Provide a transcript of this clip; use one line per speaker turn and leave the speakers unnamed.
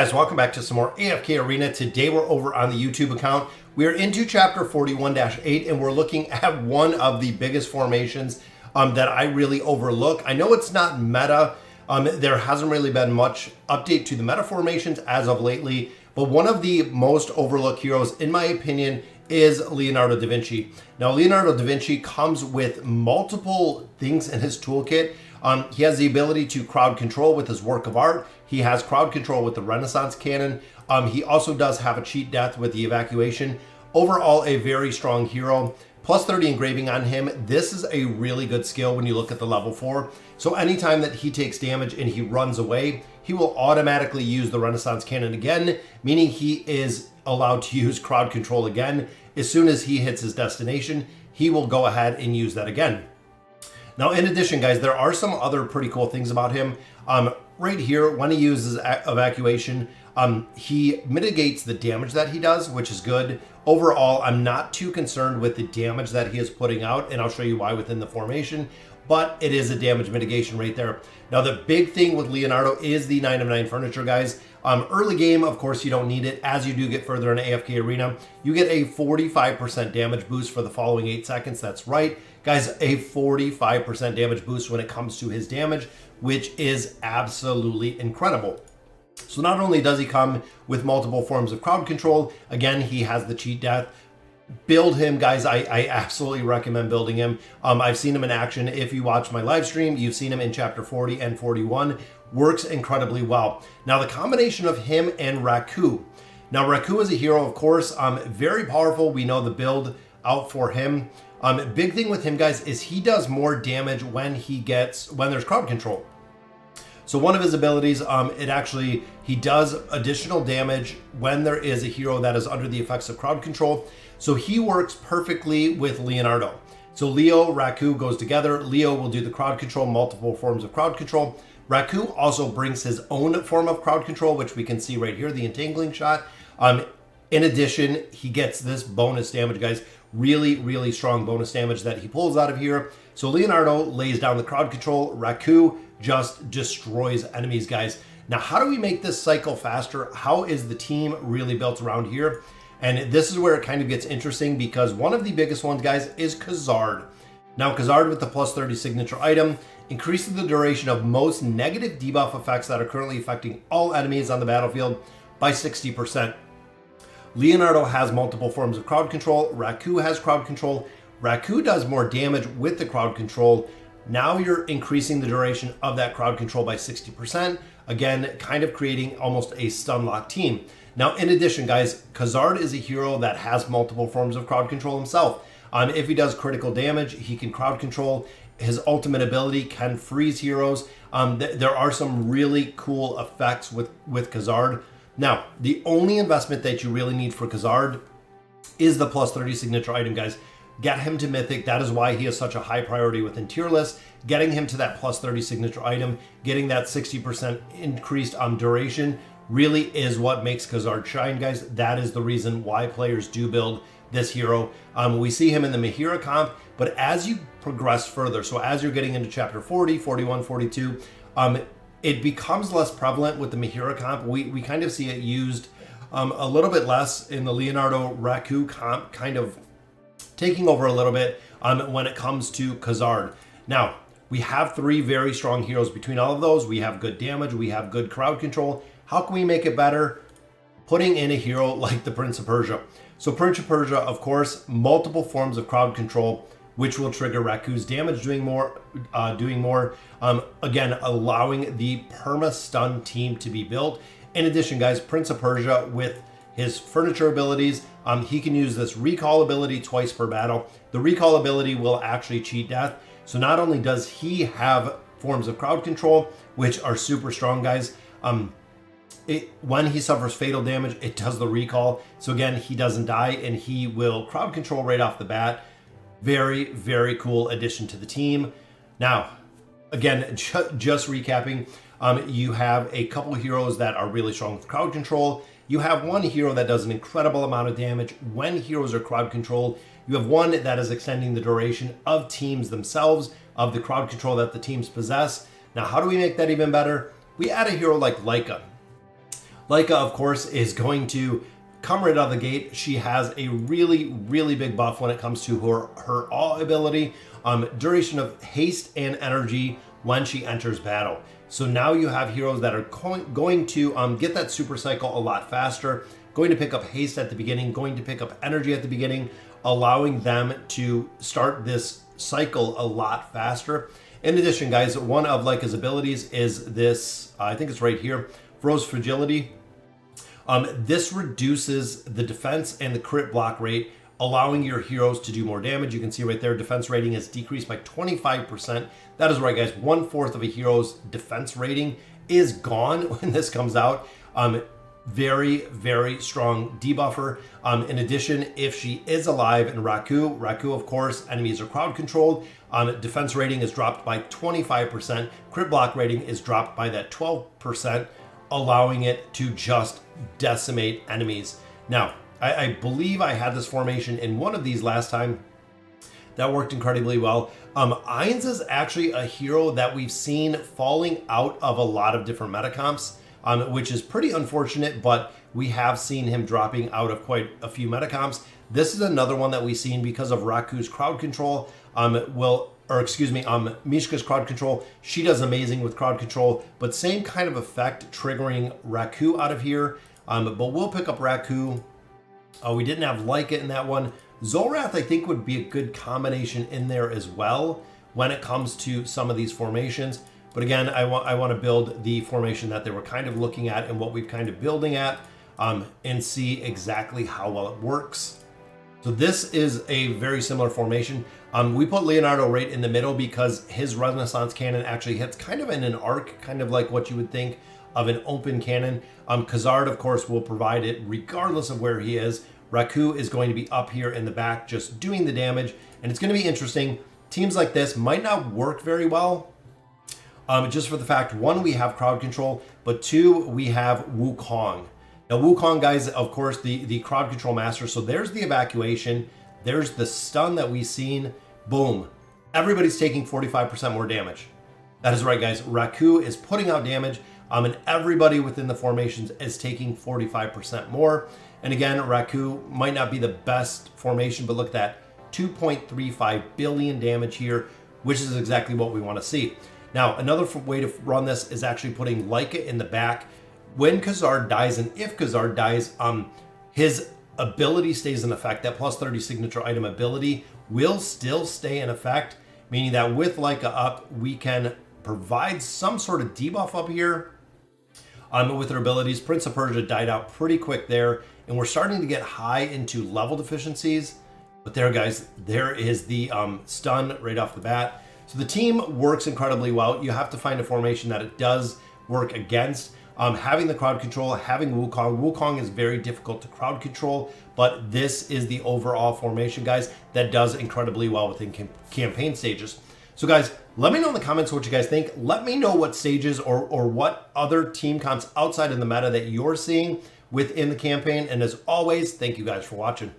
guys, welcome back to some more AFK Arena. Today we're over on the YouTube account. We're into chapter 41-8 and we're looking at one of the biggest formations that I really overlook. I know it's not meta. There hasn't really been much update to the meta formations as of lately, but one of the most overlooked heroes, in my opinion, is Leonardo da Vinci. Now, Leonardo da Vinci comes with multiple things in his toolkit. He has the ability to crowd control with his work of art. He has crowd control with the Renaissance cannon. He also does have a cheat death with the evacuation. Overall, a very strong hero. Plus 30 engraving on him. This is a really good skill when you look at the level 4. So anytime that he takes damage and he runs away, he will automatically use the Renaissance cannon again, meaning he is allowed to use crowd control again. As soon as he hits his destination, he will go ahead and use that again. Now, in addition, guys, there are some other pretty cool things about him. Right here, when he uses evacuation, he mitigates the damage that he does, which is good. Overall, I'm not too concerned with the damage that he is putting out, and I'll show you why within the formation, but it is a damage mitigation right there. Now, the big thing with Leonardo is the 9 of 9 furniture, guys. Early game, of course, you don't need it. As you do get further in AFK Arena, you get a 45% damage boost for the following 8 seconds. That's right, guys, a 45% damage boost when it comes to his damage, which is absolutely incredible. So not only does he come with multiple forms of crowd control, again, he has the cheat death. Build him, guys. I absolutely recommend building him. I've seen him in action. If you watch my live stream, you've seen him in chapter 40 and 41. Works incredibly well. Now, the combination of him and Raku. Now, Raku is a hero, of course, very powerful. We know the build out for him. Big thing with him, guys, is he does more damage when there's crowd control. So one of his abilities, he does additional damage when there is a hero that is under the effects of crowd control. So he works perfectly with Leonardo. So Leo, Raku goes together. Leo will do the crowd control, multiple forms of crowd control. Raku also brings his own form of crowd control, which we can see right here, the entangling shot. In addition, he gets this bonus damage, guys. Really, really strong bonus damage that he pulls out of here. So Leonardo lays down the crowd control. Raku just destroys enemies, guys. Now, how do we make this cycle faster? How is the team really built around here? And this is where it kind of gets interesting because one of the biggest ones, guys, is Kazard. Now, Kazard with the plus 30 signature item increases the duration of most negative debuff effects that are currently affecting all enemies on the battlefield by 60%. Leonardo has multiple forms of crowd control. Raku has crowd control. Raku does more damage with the crowd control. Now you're increasing the duration of that crowd control by 60%. Again, kind of creating almost a stun lock team. Now, in addition, guys, Kazard is a hero that has multiple forms of crowd control himself. If he does critical damage, he can crowd control. His ultimate ability can freeze heroes. There are some really cool effects with Kazard. Now, the only investment that you really need for Kazard is the plus 30 signature item, guys. Get him to Mythic. That is why he is such a high priority within tier list. Getting him to that plus 30 signature item, getting that 60% increased duration really is what makes Kazard shine, guys. That is the reason why players do build this hero. We see him in the Mahira comp, but as you progress further, so as you're getting into chapter 40, 41, 42, it becomes less prevalent with the Mahira comp. We kind of see it used a little bit less in the Leonardo Raku comp, kind of taking over a little bit when it comes to Kazard. Now, we have 3 very strong heroes. Between all of those, we have good damage, we have good crowd control. How can we make it better? Putting in a hero like the Prince of Persia. So Prince of Persia, of course, multiple forms of crowd control, which will trigger Raku's damage doing more. Again, allowing the perma stun team to be built. In addition, guys, Prince of Persia with his furniture abilities, he can use this recall ability twice per battle. The recall ability will actually cheat death. So not only does he have forms of crowd control, which are super strong, guys, when he suffers fatal damage, it does the recall. So again, he doesn't die and he will crowd control right off the bat. Very, very cool addition to the team. Now, again, just recapping, you have a couple of heroes that are really strong with crowd control. You have one hero that does an incredible amount of damage when heroes are crowd controlled. You have one that is extending the duration of teams themselves, of the crowd control that the teams possess. Now, how do we make that even better? We add a hero like Lyca. Lyca, of course, is going to come right out of the gate. She has a really, really big buff when it comes to her awe ability, duration of haste and energy when she enters battle. So now you have heroes that are going to get that super cycle a lot faster, going to pick up haste at the beginning, going to pick up energy at the beginning, allowing them to start this cycle a lot faster. In addition, guys, one of Lyca's abilities is this, I think it's right here, Froze Fragility. This reduces the defense and the crit block rate, allowing your heroes to do more damage. You can see right there, defense rating is decreased by 25%. That is right, guys. 1/4 of a hero's defense rating is gone when this comes out. Very, very strong debuffer. In addition, if she is alive in Raku, of course, enemies are crowd controlled. Defense rating is dropped by 25%. Crit block rating is dropped by that 12%, allowing it to just decimate enemies. Now, I believe I had this formation in one of these last time. That worked incredibly well. Ainz is actually a hero that we've seen falling out of a lot of different meta comps, which is pretty unfortunate, but we have seen him dropping out of quite a few meta comps. This is another one that we've seen because of Raku's crowd control. Mishka's crowd control. She does amazing with crowd control, but same kind of effect triggering Raku out of here. But we'll pick up Raku. We didn't have Lyca in that one. Zolrath, I think, would be a good combination in there as well when it comes to some of these formations. But again, I want to build the formation that they were kind of looking at and what we've kind of building at, and see exactly how well it works. So this is a very similar formation. We put Leonardo right in the middle because his Renaissance cannon actually hits kind of in an arc, kind of like what you would think of an open cannon. Kazard, of course, will provide it regardless of where he is. Raku is going to be up here in the back just doing the damage, and it's going to be interesting. Teams like this might not work very well, just for the fact, one, we have crowd control, but two, we have Wukong. Now, Wukong, guys, of course, the crowd control master. So there's the evacuation. There's the stun that we've seen. Boom. Everybody's taking 45% more damage. That is right, guys. Raku is putting out damage, and everybody within the formations is taking 45% more. And again, Raku might not be the best formation, but look at that, 2.35 billion damage here, which is exactly what we want to see. Now, another way to run this is actually putting Lyca in the back. When Kazard dies, and if Kazard dies, his ability stays in effect. That plus 30 signature item ability will still stay in effect, meaning that with Lyca up, we can provide some sort of debuff up here with her abilities. Prince of Persia died out pretty quick there, and we're starting to get high into level deficiencies. But there, guys, there is the stun right off the bat. So the team works incredibly well. You have to find a formation that it does work against. Having the crowd control, having Wukong. Wukong is very difficult to crowd control, but this is the overall formation, guys, that does incredibly well within campaign stages. So, guys, let me know in the comments what you guys think. Let me know what stages or what other team comps outside of the meta that you're seeing within the campaign. And as always, thank you guys for watching.